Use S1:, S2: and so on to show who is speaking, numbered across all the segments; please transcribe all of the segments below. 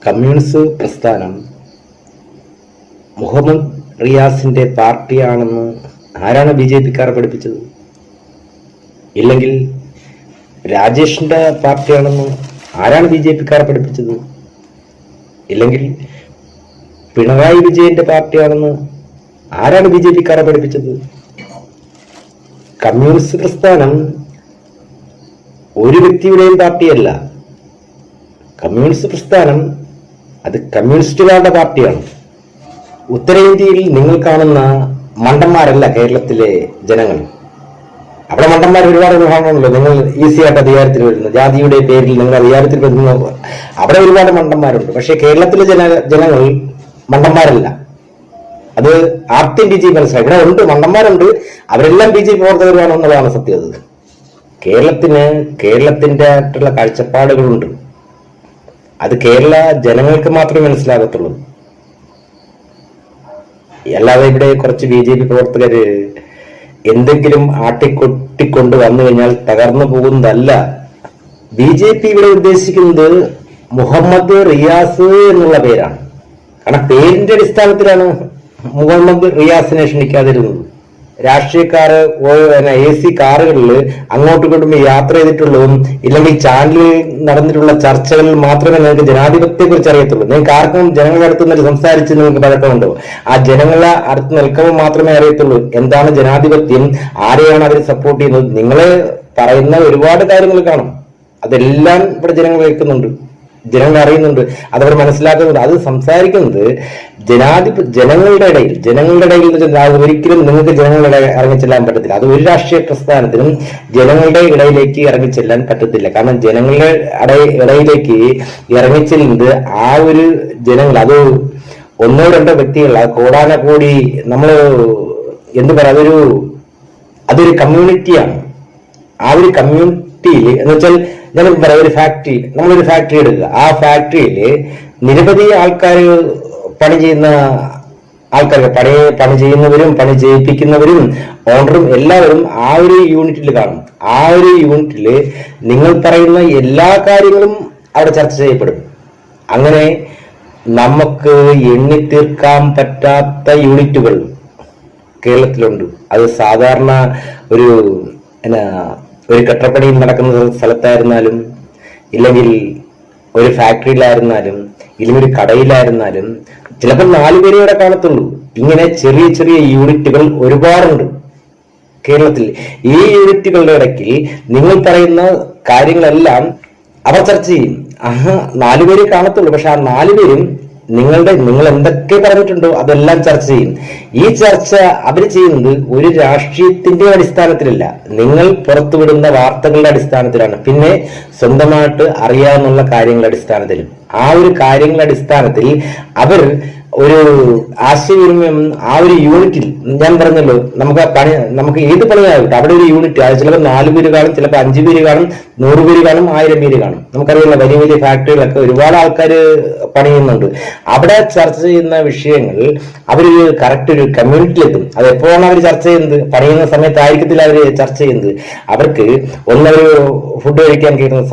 S1: Communist പ്രസ്ഥാനം മുഹമ്മദ് റിയാസിന്റെ പാർട്ടിയാണെന്ന് ആരാണ് BJP-ക്കാർ പഠിപ്പിച്ചത്? ഇല്ലെങ്കിൽ രാജേഷിന്റെ പാർട്ടിയാണെന്ന് ആരാണ് BJP-ക്കാർ പഠിപ്പിച്ചത്? ഇല്ലെങ്കിൽ പിണറായി വിജയന്റെ പാർട്ടിയാണെന്ന് ആരാണ് BJP-ക്കാരെ പഠിപ്പിച്ചത്? കമ്മ്യൂണിസ്റ്റ് പ്രസ്ഥാനം ഒരു വ്യക്തിയുടെയും പാർട്ടിയല്ല. കമ്മ്യൂണിസ്റ്റ് പ്രസ്ഥാനം അത് കമ്മ്യൂണിസ്റ്റുകാരുടെ പാർട്ടിയാണ്. ഉത്തരേന്ത്യയിൽ നിങ്ങൾ കാണുന്ന മണ്ടന്മാരല്ല കേരളത്തിലെ ജനങ്ങൾ. അവിടെ മണ്ടന്മാർ ഒരുപാട് വിഭാഗമുണ്ടല്ലോ. നിങ്ങൾ ഈസി ആയിട്ട് അധികാരത്തിൽ വരുന്നു, ജാതിയുടെ പേരിൽ നിങ്ങൾ അധികാരത്തിൽ വരുന്നു, അവിടെ ഒരുപാട് മണ്ടന്മാരുണ്ട്. പക്ഷെ കേരളത്തിലെ ജനങ്ങൾ മണ്ടന്മാരല്ല. അത് ആർത്തിയും BJP മനസ്സിലായി. ഇവിടെ ഉണ്ട് മണ്ടന്മാരുണ്ട്, അവരെല്ലാം BJP പ്രവർത്തകരാണോ എന്നുള്ളതാണ് സത്യം. കേരളത്തിന്റെ ആയിട്ടുള്ള കാഴ്ചപ്പാടുകളുണ്ട്. അത് കേരള ജനങ്ങൾക്ക് മാത്രമേ മനസ്സിലാകത്തുള്ളൂ. അല്ലാതെ ഇവിടെ കുറച്ച് BJP പ്രവർത്തകര് എന്തെങ്കിലും ആട്ടിക്കൊട്ടിക്കൊണ്ട് വന്നു കഴിഞ്ഞാൽ തകർന്നു പോകുന്നതല്ല. BJP ഇവിടെ ഉദ്ദേശിക്കുന്നത് മുഹമ്മദ് റിയാസ് എന്നുള്ള പേരാണ്. കാരണം പേരിന്റെ അടിസ്ഥാനത്തിലാണ് മുഹമ്മദ് റിയാസിനെ ക്ഷണിക്കാതിരുന്നത്. രാഷ്ട്രീയക്കാര് AC കാറുകളിൽ അങ്ങോട്ടും ഇങ്ങോട്ടും യാത്ര ചെയ്തിട്ടുള്ളതും ഇല്ലെങ്കിൽ ചാനലിൽ നടന്നിട്ടുള്ള ചർച്ചകളിൽ മാത്രമേ നിങ്ങൾക്ക് ജനാധിപത്യത്തെ കുറിച്ച് അറിയത്തുള്ളൂ. നിങ്ങൾക്ക് ആർക്കും ജനങ്ങളുടെ അടുത്ത് നിന്ന് സംസാരിച്ച് നിങ്ങൾക്ക് പഴക്കമുണ്ടോ? ആ ജനങ്ങളെ അടുത്ത് നിൽക്കുമ്പോൾ മാത്രമേ അറിയത്തുള്ളൂ എന്താണ് ജനാധിപത്യം, ആരെയാണ് അവർ സപ്പോർട്ട് ചെയ്യുന്നത്. നിങ്ങള് പറയുന്ന ഒരുപാട് കാര്യങ്ങൾ കാണും, അതെല്ലാം ഇവിടെ ജനങ്ങൾ കേൾക്കുന്നുണ്ട്, ജനങ്ങൾ അറിയുന്നുണ്ട്, അതവർ മനസ്സിലാക്കുന്നുണ്ട്. അത് സംസാരിക്കുന്നത് ജനങ്ങളുടെ ഇടയിൽ ഒരിക്കലും നിങ്ങൾക്ക് ജനങ്ങളുടെ ഇറങ്ങിച്ചെല്ലാൻ പറ്റത്തില്ല. അത് ഒരു രാഷ്ട്രീയ പ്രസ്ഥാനത്തിനും ജനങ്ങളുടെ ഇടയിലേക്ക് ഇറങ്ങിച്ചെല്ലാൻ പറ്റത്തില്ല. കാരണം ജനങ്ങളുടെ ഇടയിലേക്ക് ഇറങ്ങിച്ചെല്ലുന്നത് ആ ഒരു ജനങ്ങൾ, അത് ഒന്നോ രണ്ടോ വ്യക്തികൾ, കോടാനകോടി നമ്മള് എന്ത് പറയാ, അതൊരു കമ്മ്യൂണിറ്റിയാണ്. ആ ഒരു കമ്മ്യൂണിറ്റിയിൽ എന്ന് വെച്ചാൽ ഞാൻ പറയാം, നമ്മളൊരു ഫാക്ടറി എടുക്കുക. ആ ഫാക്ടറിയിൽ നിരവധി ആൾക്കാർ പണി ചെയ്യുന്ന പണി ചെയ്യുന്നവരും പണി ചെയ്യിപ്പിക്കുന്നവരും ഓണറും എല്ലാവരും ആ ഒരു യൂണിറ്റിൽ കാണും. ആ ഒരു യൂണിറ്റിൽ നിങ്ങൾ പറയുന്ന എല്ലാ കാര്യങ്ങളും അവിടെ ചർച്ച ചെയ്യപ്പെടും. അങ്ങനെ നമുക്ക് എണ്ണിത്തീർക്കാൻ പറ്റാത്ത യൂണിറ്റുകൾ കേരളത്തിലുണ്ട്. അത് സാധാരണ ഒരു കെട്ടിടപ്പണിയിൽ നടക്കുന്ന സ്ഥലത്തായിരുന്നാലും, ഇല്ലെങ്കിൽ ഒരു ഫാക്ടറിയിലായിരുന്നാലും, ഇല്ലെങ്കിൽ ഒരു കടയിലായിരുന്നാലും ചിലപ്പോൾ 4 പേരെ ഇവിടെ കാണത്തുള്ളൂ. ഇങ്ങനെ ചെറിയ ചെറിയ യൂണിറ്റുകൾ ഒരുപാടുണ്ട് കേരളത്തിൽ. ഈ യൂണിറ്റുകളുടെ ഇടയ്ക്ക് നിങ്ങൾ പറയുന്ന കാര്യങ്ങളെല്ലാം അവർ ചർച്ച ചെയ്യും. 4 പേരെ കാണത്തുള്ളൂ. പക്ഷെ ആ 4 പേരും നിങ്ങൾ എന്തൊക്കെ പറഞ്ഞിട്ടുണ്ടോ അതെല്ലാം ചർച്ച ചെയ്യും. ഈ ചർച്ച അവർ ചെയ്യുന്നത് ഒരു രാഷ്ട്രീയത്തിന്റെ അടിസ്ഥാനത്തിലല്ല, നിങ്ങൾ പുറത്തുവിടുന്ന വാർത്തകളുടെ അടിസ്ഥാനത്തിലാണ്, പിന്നെ സ്വന്തമായിട്ട് അറിയാവുന്ന കാര്യങ്ങളുടെ അടിസ്ഥാനത്തിലും. ആ ഒരു കാര്യങ്ങളുടെ അടിസ്ഥാനത്തിൽ അവർ ഒരു ആശയവിനിമയം ആ ഒരു യൂണിറ്റിൽ, ഞാൻ പറഞ്ഞല്ലോ, നമുക്ക് ഏത് പണിയാകട്ടെ അവിടെ ഒരു യൂണിറ്റ്, അത് ചിലപ്പോൾ 4 പേര് കാണും, ചിലപ്പോൾ 5 പേര് കാണും, 100 പേര് കാണും, 1000 പേര് കാണും. നമുക്കറിയില്ല, വലിയ വലിയ ഫാക്ടറികളൊക്കെ ഒരുപാട് ആൾക്കാർ പണിയുന്നുണ്ട്. അവിടെ ചർച്ച ചെയ്യുന്ന വിഷയങ്ങൾ അവർ കറക്റ്റ് ഒരു കമ്മ്യൂണിറ്റിയിലെത്തും. അത് എപ്പോഴാണ് അവർ ചർച്ച ചെയ്യുന്നത്? പണിയുന്ന സമയത്തായിരിക്കത്തില്ല അവർ ചർച്ച ചെയ്യുന്നത്. അവർക്ക് ഒന്നൊരു ഫുഡ് കഴിക്കാൻ കയറുന്ന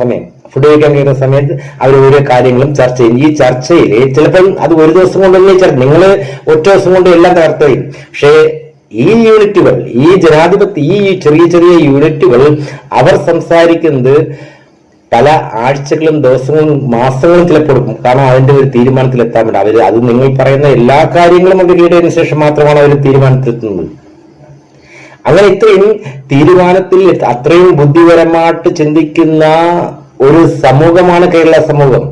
S1: സമയത്ത് അവർ ഓരോ കാര്യങ്ങളും ചർച്ച ചെയ്യും. ഈ ചർച്ചയിൽ ചിലപ്പോൾ അത് ഒരു ദിവസം കൊണ്ടൊന്നും നിങ്ങൾ ഒറ്റ ദിവസം കൊണ്ട് എല്ലാം തകർത്ത് വരും. പക്ഷേ ഈ യൂണിറ്റുകൾ, ഈ ജനാധിപത്യ, ഈ ചെറിയ ചെറിയ യൂണിറ്റുകൾ അവർ സംസാരിക്കുന്നത് പല ആഴ്ചകളും ദിവസങ്ങളും മാസങ്ങളും ചിലപ്പോൾ കൊടുക്കും. കാരണം അതിന്റെ ഒരു തീരുമാനത്തിലെത്താൻ വേണ്ടി അത് നിങ്ങൾ പറയുന്ന എല്ലാ കാര്യങ്ങളും അവർ കേട്ടതിന് ശേഷം മാത്രമാണ് അവർ തീരുമാനത്തിലെത്തുന്നത്. അങ്ങനെ ഇത്രയും തീരുമാനത്തിൽ അത്രയും ബുദ്ധിപരമായിട്ട് ചിന്തിക്കുന്ന ഒരു സമൂഹമാണ് കേരള സമൂഹം.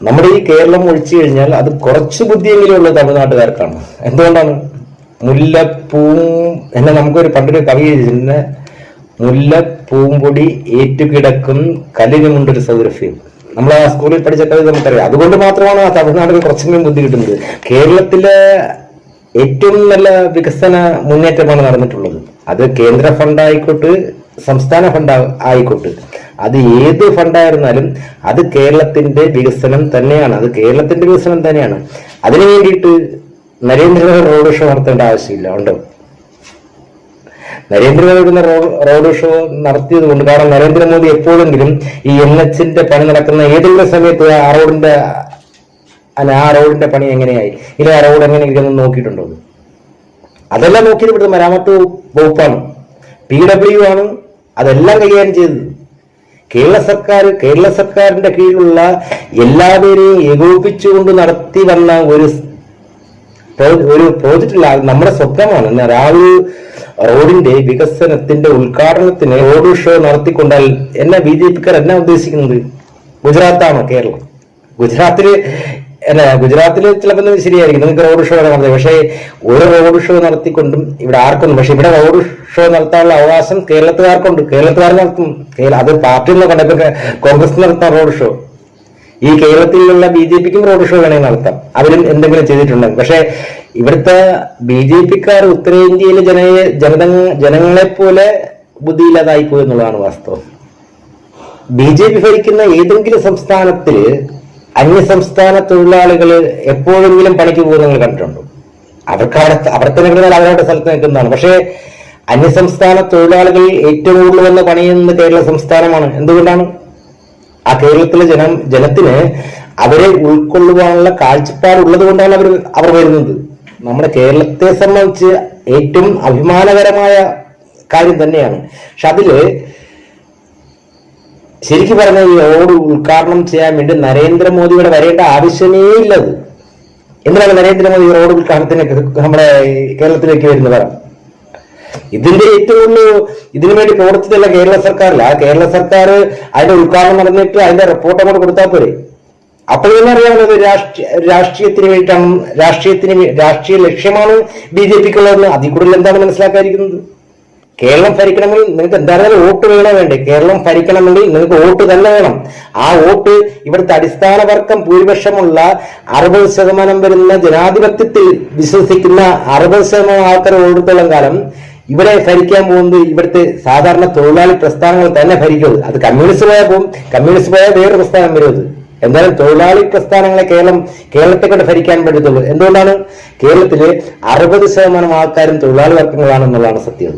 S1: നമ്മുടെ ഈ കേരളം ഒഴിച്ചു കഴിഞ്ഞാൽ അത് കുറച്ച് ബുദ്ധിയെങ്കിലും ഉള്ളത് തമിഴ്നാട്ടുകാർക്കാണ്. എന്തുകൊണ്ടാണ്? നമുക്കൊരു പണ്ടൊരു കവി എഴുതിയിരുന്ന മുല്ലപ്പൂമ്പൊടി ഏറ്റുകിടക്കും കല്ലിനുമുണ്ടൊരു സൗരഭ്യം. നമ്മൾ ആ സ്കൂളിൽ പഠിച്ച കവി നമുക്കറിയാം. അതുകൊണ്ട് മാത്രമാണ് ആ തമിഴ്നാട്ടിൽ കുറച്ചെങ്കിലും ബുദ്ധി കിട്ടുന്നത്. കേരളത്തിലെ ഏറ്റവും നല്ല വികസന മുന്നേറ്റമാണ് നടന്നിട്ടുള്ളത്. അത് കേന്ദ്ര ഫണ്ടായിക്കോട്ട്, സംസ്ഥാന ഫണ്ട് ആയിക്കോട്ടെ, അത് ഏത് ഫണ്ടായിരുന്നാലും അത് കേരളത്തിന്റെ വികസനം തന്നെയാണ്. അതിനു വേണ്ടിയിട്ട് നരേന്ദ്രമോദി റോഡ് ഷോ നടത്തേണ്ട ആവശ്യമില്ല. ഉണ്ടോ? നരേന്ദ്രമോദി റോഡ് ഷോ നടത്തിയത് കൊണ്ട്, കാരണം നരേന്ദ്രമോദി എപ്പോഴെങ്കിലും ഈ NH-ന്റെ പണി നടക്കുന്ന ഏതെങ്കിലും സമയത്ത് ആ റോഡിന്റെ ആ റോഡിന്റെ പണി എങ്ങനെയായി, ഇല്ല ആ റോഡ് എങ്ങനെ ഇരിക്കുന്നു നോക്കിയിട്ടുണ്ടോ? അതെല്ലാം നോക്കിയത് ഇവിടുത്തെ മരാമത്ത് വകുപ്പാണ്, PW ആണ് അതെല്ലാം കൈകാര്യം ചെയ്തത്. കേരള സർക്കാരിന്റെ കീഴിലുള്ള എല്ലാവരെയും ഏകോപിപ്പിച്ചുകൊണ്ട് നടത്തി വന്ന ഒരു പ്രോജക്റ്റില്ല, നമ്മുടെ സ്വപ്നമാണ്. രാഹുൽ റോഡിന്റെ വികസനത്തിന്റെ ഉദ്ഘാടനത്തിന് റോഡ് ഷോ നടത്തിക്കൊണ്ടാൽ എന്നെ BJPക്കാർ എന്നാ ഉദ്ദേശിക്കുന്നത്? ഗുജറാത്താണോ കേരളം? ഗുജറാത്തില് ചിലപ്പോൾ ശരിയായിരിക്കും, നിങ്ങൾക്ക് റോഡ് ഷോ നടന്നത്. പക്ഷേ ഒരു റോഡ് ഷോ നടത്തിക്കൊണ്ടും ഇവിടെ ആർക്കൊന്നും, പക്ഷെ ഇവിടെ റോഡ് ഷോ നടത്താനുള്ള അവകാശം കേരളത്തുകാർ നടത്തും. അത് പാർട്ടിയിൽ നോക്കണ്ട, ഇപ്പൊ കോൺഗ്രസ് നടത്താം റോഡ് ഷോ, ഈ കേരളത്തിലുള്ള BJPക്കും റോഡ് ഷോ വേണമെങ്കിൽ നടത്താം, അവരും എന്തെങ്കിലും ചെയ്തിട്ടുണ്ടെങ്കിൽ. പക്ഷെ ഇവിടുത്തെ BJPക്കാർ ഉത്തരേന്ത്യയിലെ ജനങ്ങളെ പോലെ ബുദ്ധിയില്ലാതായി പോയി എന്നുള്ളതാണ് വാസ്തവം. BJP ഭരിക്കുന്ന ഏതെങ്കിലും സംസ്ഥാനത്തില് അന്യസംസ്ഥാന തൊഴിലാളികൾ എപ്പോഴെങ്കിലും പണിക്ക് പോകുന്നത് നിങ്ങൾ കണ്ടിട്ടുണ്ടോ? അവിടെ തന്നെ കിടന്നാൽ അവരവരുടെ സ്ഥലത്ത് നിൽക്കുന്നതാണ്. പക്ഷേ അന്യസംസ്ഥാന തൊഴിലാളികൾ ഏറ്റവും കൂടുതൽ വന്ന പണിയുന്നത് കേരള സംസ്ഥാനമാണ്. എന്തുകൊണ്ടാണ്? ആ കേരളത്തിലെ ജനത്തിന് അവരെ ഉൾക്കൊള്ളുവാനുള്ള കാഴ്ചപ്പാടുള്ളത് കൊണ്ടാണ് അവർ വരുന്നത്. നമ്മുടെ കേരളത്തെ സംബന്ധിച്ച് ഏറ്റവും അഭിമാനകരമായ കാര്യം തന്നെയാണ്. പക്ഷെ അതില് ശരിക്കും പറഞ്ഞ ഈ റോഡ് ഉദ്ഘാടനം ചെയ്യാൻ വേണ്ടി നരേന്ദ്രമോദിയുടെ വരേണ്ട ആവശ്യമേ ഇല്ലത്. എന്തിനാണ് നരേന്ദ്രമോദി റോഡ് ഉദ്ഘാടനത്തിന് നമ്മുടെ കേരളത്തിലേക്ക് വരുന്നവർ? ഇതിന്റെ ഏറ്റവും ഇതിനു വേണ്ടി പ്രവർത്തിച്ചല്ല കേരള സർക്കാരില്ല. കേരള സർക്കാർ അതിന്റെ ഉദ്ഘാടനം നടന്നിട്ട് അതിന്റെ റിപ്പോർട്ട് അങ്ങോട്ട് കൊടുത്താൽ പോരെ. അപ്പോഴെന്ന് അറിയാവുന്നത് രാഷ്ട്രീയത്തിന് വേണ്ടിയിട്ടാണ്, രാഷ്ട്രീയ ലക്ഷ്യമാണ് BJPക്കുള്ളതെന്ന്. അതിൽ കൂടുതൽ എന്താണ് മനസ്സിലാക്കാതിരിക്കുന്നത്? കേരളം ഭരിക്കണമെങ്കിൽ നിങ്ങൾക്ക് എന്തായാലും വോട്ട് വേണോ വേണ്ടേ? കേരളം ഭരിക്കണമെങ്കിൽ നിങ്ങൾക്ക് വോട്ട് തന്നെ വേണം. ആ വോട്ട് ഇവിടുത്തെ അടിസ്ഥാന വർഗം ഭൂരിപക്ഷമുള്ള 60% വരുന്ന ജനാധിപത്യത്തിൽ വിശ്വസിക്കുന്ന 60% ആൾക്കാർ ഓടിത്തോളം കാലം ഇവിടെ ഭരിക്കാൻ പോകുന്നത് ഇവിടുത്തെ സാധാരണ തൊഴിലാളി പ്രസ്ഥാനങ്ങൾ തന്നെ ഭരിക്കുന്നത്. അത് കമ്മ്യൂണിസ്റ്റ് പോയാൽ വേറെ പ്രസ്ഥാനം വരുന്നത്. എന്തായാലും തൊഴിലാളി പ്രസ്ഥാനങ്ങളെ കേരളത്തെ കൊണ്ട് ഭരിക്കാൻ പറ്റത്തുള്ളൂ. എന്തുകൊണ്ടാണ്? കേരളത്തില് 60% ആൾക്കാരും തൊഴിലാളി വർഗങ്ങളാണെന്നുള്ളതാണ് സത്യം.